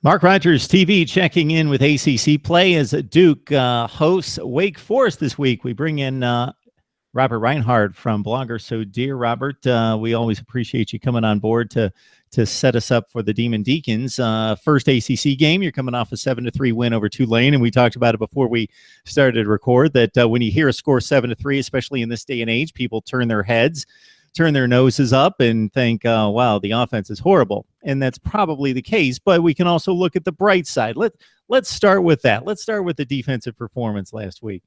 Mark Rogers TV checking in with ACC play as Duke hosts Wake Forest this week. We bring in Robert Reinhard from Blogger. So, dear Robert, we always appreciate you coming on board to set us up for the Deacons. First ACC game, you're coming off a 7-3 win over Tulane, and we talked about it before we started to record, that when you hear a score 7-3, especially in this day and age, people turn their heads, turn their noses up and think, wow, the offense is horrible. And that's probably the case, but we can also look at the bright side. Let's start with that. Let's start with the defensive performance last week.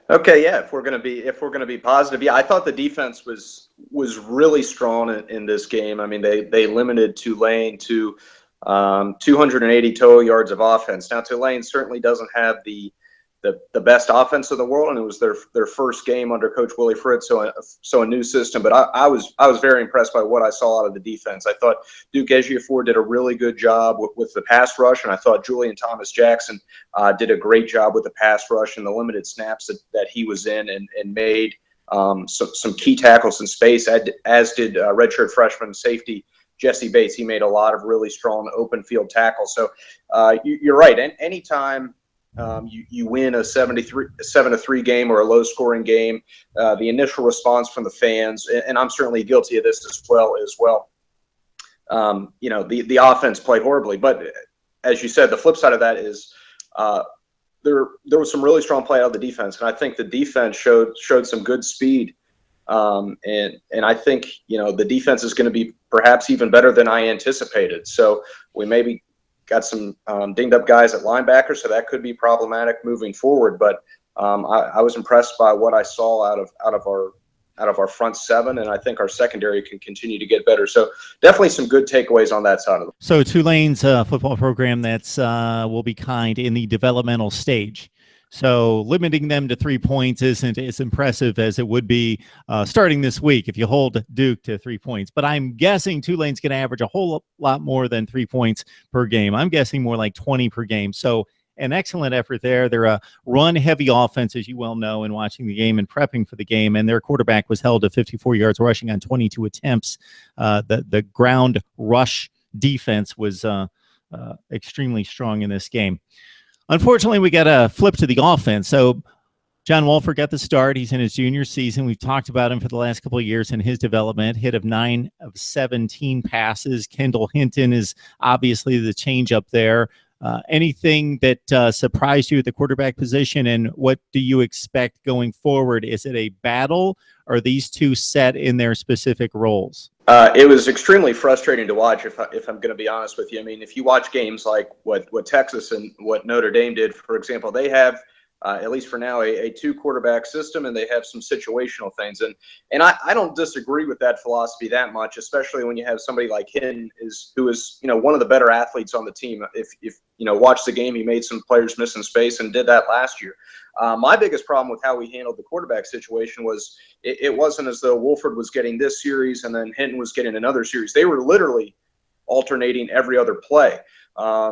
Okay, yeah, if we're gonna be positive, yeah, I thought the defense was really strong in this game. I mean, they limited Tulane to 280 total yards of offense. Now, Tulane certainly doesn't have the best offense in the world, and it was their first game under Coach Willie Fritz, so a new system. But I was very impressed by what I saw out of the defense. I thought Duke Ejiofor did a really good job with the pass rush, and I thought Julian Thomas-Jackson did a great job with the pass rush and the limited snaps that he was in, and made some key tackles in space, as did redshirt freshman safety Jesse Bates. He made a lot of really strong open field tackles. So you're right. Anytime you win a 7-3 game or a low scoring game, the initial response from the fans, and I'm certainly guilty of this as well, the offense played horribly. But as you said, the flip side of that is there was some really strong play out of the defense, and I think the defense showed some good speed. And I think, the defense is going to be perhaps even better than I anticipated. So we maybe got some dinged up guys at linebacker, so that could be problematic moving forward. But I was impressed by what I saw out of our front seven, and I think our secondary can continue to get better. So definitely some good takeaways on that side of it. So Tulane's football program that's will be kind in the developmental stage. So limiting them to 3 points isn't as impressive as it would be starting this week if you hold Duke to 3 points. But I'm guessing Tulane's going to average a whole lot more than 3 points per game. I'm guessing more like 20 per game. So an excellent effort there. They're a run-heavy offense, as you well know, in watching the game and prepping for the game. And their quarterback was held to 54 yards rushing on 22 attempts. The ground rush defense was extremely strong in this game. Unfortunately, we got a flip to the offense. So John Wolford got the start. He's in his junior season. We've talked about him for the last couple of years in his development. Hit of 9 of 17 passes. Kendall Hinton is obviously the change up there. Anything that surprised you at the quarterback position, and what do you expect going forward? Is it a battle, or are these two set in their specific roles? It was extremely frustrating to watch, if I'm going to be honest with you. I mean, if you watch games like what Texas and what Notre Dame did, for example, they have, at least for now, a 2-quarterback system, and they have some situational things. And I don't disagree with that philosophy that much, especially when you have somebody like Hinton, who is one of the better athletes on the team. If watch the game, he made some players miss in space and did that last year. My biggest problem with how we handled the quarterback situation was it wasn't as though Wolford was getting this series and then Hinton was getting another series. They were literally alternating every other play.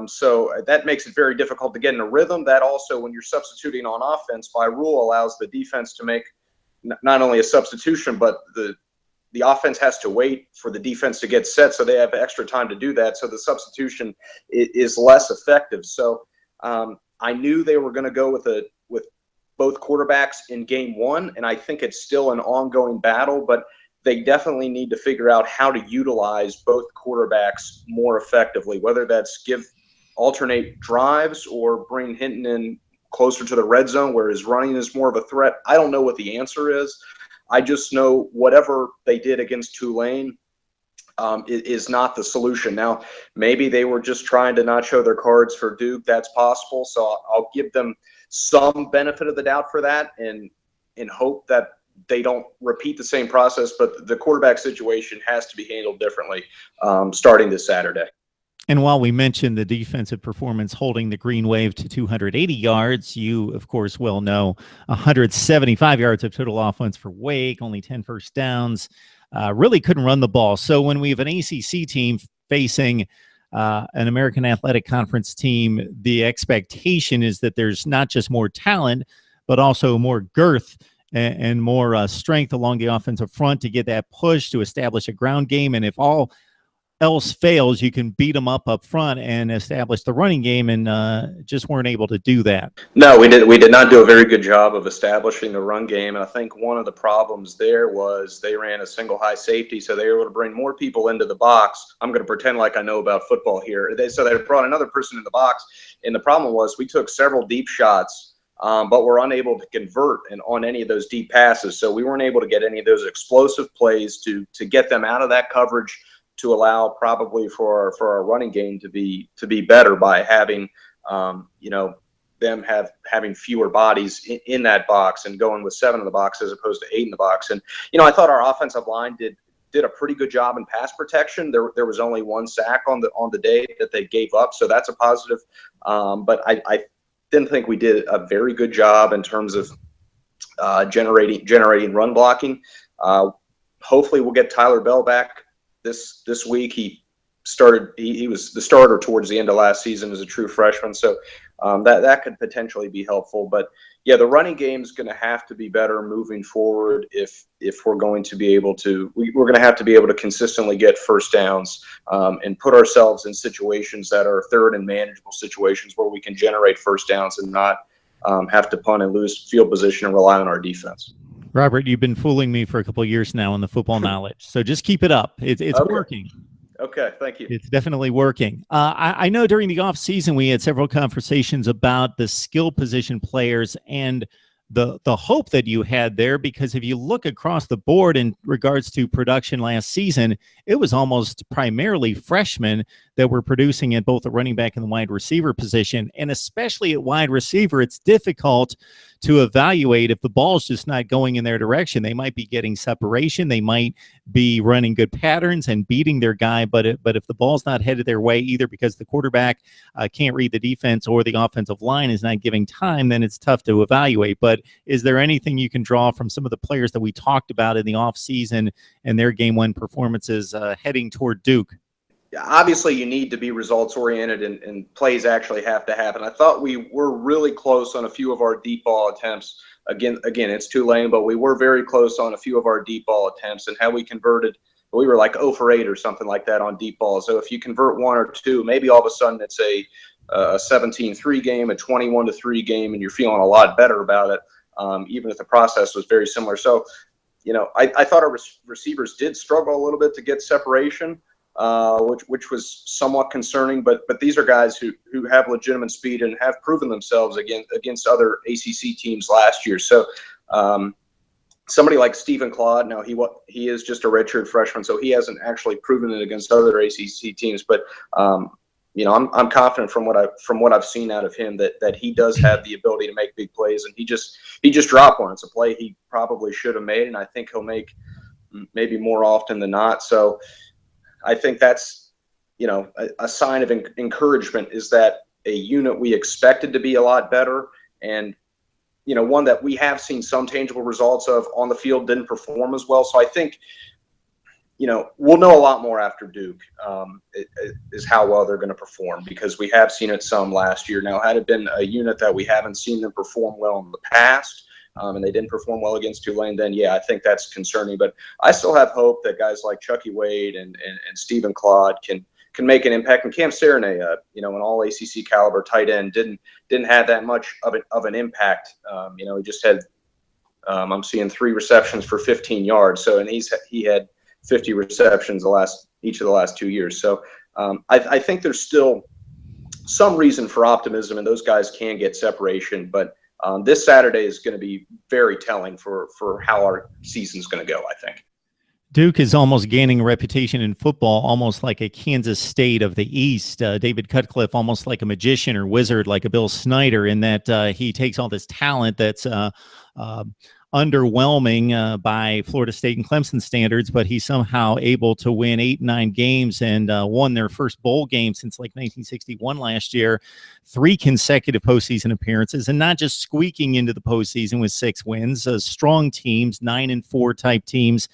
So that makes it very difficult to get in a rhythm. That also, when you're substituting on offense, by rule allows the defense to make not only a substitution, but the offense has to wait for the defense to get set, so they have extra time to do that. So the substitution is less effective. So I knew they were going to go with both quarterbacks in game one, and I think it's still an ongoing battle, but they definitely need to figure out how to utilize both quarterbacks more effectively, whether that's alternate drives or bring Hinton in closer to the red zone where his running is more of a threat. I don't know what the answer is. I just know whatever they did against Tulane is not the solution. Now, maybe they were just trying to not show their cards for Duke. That's possible. So I'll give them some benefit of the doubt for that, and hope that they don't repeat the same process. But the quarterback situation has to be handled differently starting this Saturday. And while we mentioned the defensive performance holding the Green Wave to 280 yards, you, of course, well know 175 yards of total offense for Wake, only 10 first downs, really couldn't run the ball. So when we have an ACC team facing an American Athletic Conference team, the expectation is that there's not just more talent, but also more girth and more strength along the offensive front to get that push, to establish a ground game. And if all else fails, you can beat them up front and establish the running game, and just weren't able to do that. No, we did not do a very good job of establishing the run game, and I think one of the problems there was they ran a single high safety, so they were able to bring more people into the box. I'm going to pretend like I know about football here. So they brought another person in the box, and the problem was we took several deep shots, but were unable to convert on any of those deep passes, so we weren't able to get any of those explosive plays to get them out of that coverage, to allow probably for our running game to be better by having them having fewer bodies in that box and going with 7 in the box as opposed to 8 in the box. And I thought our offensive line did a pretty good job in pass protection. There was only 1 sack on the day that they gave up, so that's a positive. But I didn't think we did a very good job in terms of generating run blocking. Hopefully we'll get Tyler Bell back this week. He was the starter towards the end of last season as a true freshman, so that could potentially be helpful. But yeah, the running game is going to have to be better moving forward if we're going to be able to. We're going to have to be able to consistently get first downs and put ourselves in situations that are third and manageable situations where we can generate first downs and not have to punt and lose field position and rely on our defense. Robert, you've been fooling me for a couple of years now on the football knowledge, so just keep it up. It's okay. Working. Okay, thank you. It's definitely working. I know during the off season we had several conversations about the skill position players and the hope that you had there, because if you look across the board in regards to production last season, it was almost primarily freshmen that were producing at both the running back and the wide receiver position. And especially at wide receiver, it's difficult to evaluate if the ball's just not going in their direction. They might be getting separation, they might be running good patterns and beating their guy, but if the ball's not headed their way, either because the quarterback can't read the defense or the offensive line is not giving time, then it's tough to evaluate. But is there anything you can draw from some of the players that we talked about in the offseason and their game 1 performances heading toward Duke? Obviously, you need to be results oriented, and plays actually have to happen. I thought we were really close on a few of our deep ball attempts. Again, it's Tulane, but we were very close on a few of our deep ball attempts, and how we converted. We were like 0 for 8 or something like that on deep balls. So if you convert 1 or 2, maybe all of a sudden it's a 17-3 game, a 21-3 game, and you're feeling a lot better about it, even if the process was very similar. So, I thought our receivers did struggle a little bit to get separation. Which was somewhat concerning, but these are guys who have legitimate speed and have proven themselves against other ACC teams last year. So somebody like Stephen Claude, now he is just a redshirt freshman, so he hasn't actually proven it against other ACC teams. But I'm confident from what I've seen out of him that he does have the ability to make big plays, and he just dropped one. It's a play he probably should have made, and I think he'll make maybe more often than not. So I think that's, a sign of encouragement, is that a unit we expected to be a lot better, and, one that we have seen some tangible results of on the field didn't perform as well. So I think, we'll know a lot more after Duke, is how well they're going to perform, because we have seen it some last year. Now, had it been a unit that we haven't seen them perform well in the past, and they didn't perform well against Tulane, then yeah, I think that's concerning. But I still have hope that guys like Chucky Wade and Stephen Claude can make an impact. And Cam Serenay, an all ACC caliber tight end, didn't have that much of an impact. He just had I'm seeing 3 receptions for 15 yards. So, and he had 50 receptions each of the last 2 years. So I think there's still some reason for optimism, and those guys can get separation, but this Saturday is going to be very telling for how our season's going to go, I think. Duke is almost gaining a reputation in football, almost like a Kansas State of the East. David Cutcliffe, almost like a magician or wizard, like a Bill Snyder, in that he takes all this talent that's underwhelming by Florida State and Clemson standards, but he's somehow able to win 8, 9 games and won their first bowl game since like 1961 last year, 3 consecutive postseason appearances, and not just squeaking into the postseason with 6 wins, strong teams, 9-4 type teams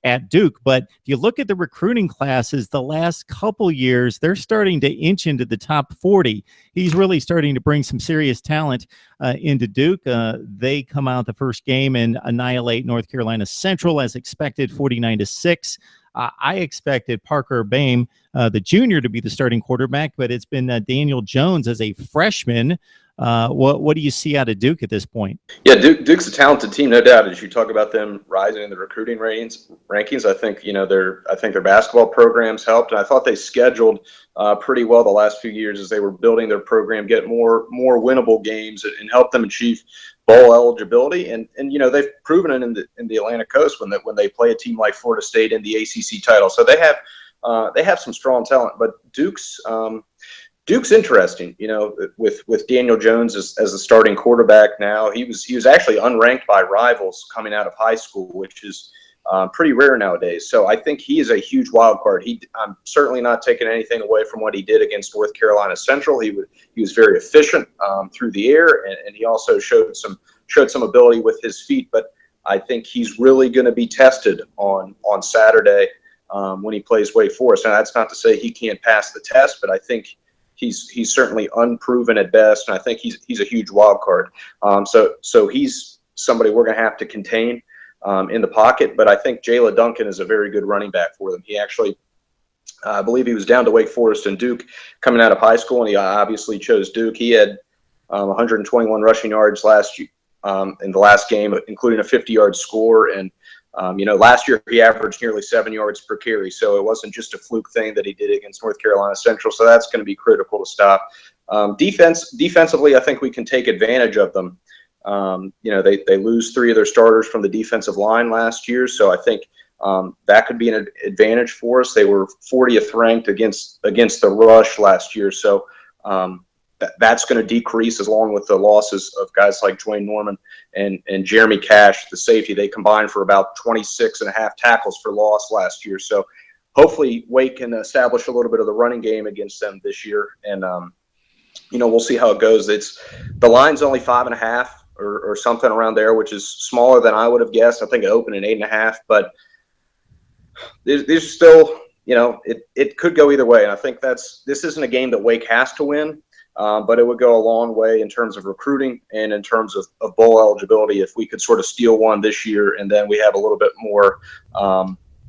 at Duke. But if you look at the recruiting classes the last couple years, they're starting to inch into the top 40. He's really starting to bring some serious talent into Duke. They come out the first game and annihilate North Carolina Central as expected, 49-6. I expected Parker Boehm, the junior, to be the starting quarterback, but it's been Daniel Jones as a freshman. What do you see out of Duke at this point? Yeah, Duke's a talented team, no doubt. As you talk about them rising in the recruiting rankings, I think their basketball programs helped, and I thought they scheduled pretty well the last few years as they were building their program, get more winnable games, and help them achieve bowl eligibility. And they've proven it in the Atlantic Coast when they play a team like Florida State in the ACC title. So they have some strong talent, but Duke's interesting, with Daniel Jones as the starting quarterback now. He was actually unranked by rivals coming out of high school, which is pretty rare nowadays. So I think he is a huge wild card. I'm certainly not taking anything away from what he did against North Carolina Central. He was very efficient through the air, and he also showed some ability with his feet. But I think he's really going to be tested on Saturday when he plays Wake Forest. Now, that's not to say he can't pass the test, but I think he's certainly unproven at best, and I think he's a huge wild card. So he's somebody we're going to have to contain in the pocket. But I think Jayla Duncan is a very good running back for them. He actually, I believe, he was down to Wake Forest and Duke coming out of high school, and he obviously chose Duke. He had 121 rushing yards last year in the last game, including a 50-yard score. And last year he averaged nearly 7 yards per carry, so it wasn't just a fluke thing that he did against North Carolina Central. So that's going to be critical to stop. Defensively, I think we can take advantage of them. They lose 3 of their starters from the defensive line last year, so I think that could be an advantage for us. They were 40th ranked against the rush last year, so that's going to decrease along with the losses of guys like Dwayne Norman and Jeremy Cash, the safety. They combined for about 26.5 tackles for loss last year. So hopefully Wake can establish a little bit of the running game against them this year. And, we'll see how it goes. The line's only 5.5 or something around there, which is smaller than I would have guessed. I think it opened at 8.5, but there's still, it could go either way. And I think this isn't a game that Wake has to win. But it would go a long way in terms of recruiting and in terms of bowl eligibility if we could sort of steal one this year, and then we have a little bit more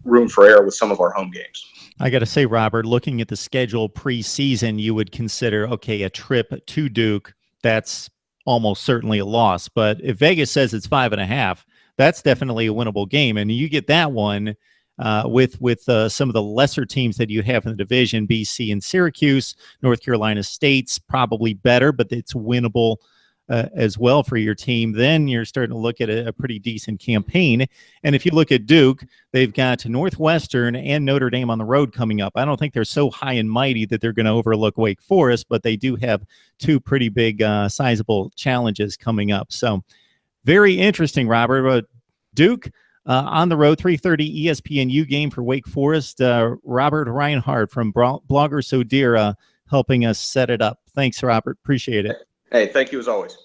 room for error with some of our home games. I got to say, Robert, looking at the schedule preseason, you would consider, okay, a trip to Duke, that's almost certainly a loss. But if Vegas says it's 5.5, that's definitely a winnable game. And you get that one with some of the lesser teams that you have in the division, BC and Syracuse. North Carolina State's probably better, but it's winnable as well for your team. Then you're starting to look at a pretty decent campaign. And if you look at Duke, they've got Northwestern and Notre Dame on the road coming up. I don't think they're so high and mighty that they're going to overlook Wake Forest, but they do have 2 pretty big sizable challenges coming up. So very interesting, Robert. Duke on the road, 3:30 ESPNU game for Wake Forest. Robert Reinhard from Blogger So Dear helping us set it up. Thanks, Robert. Appreciate it. Hey, thank you as always.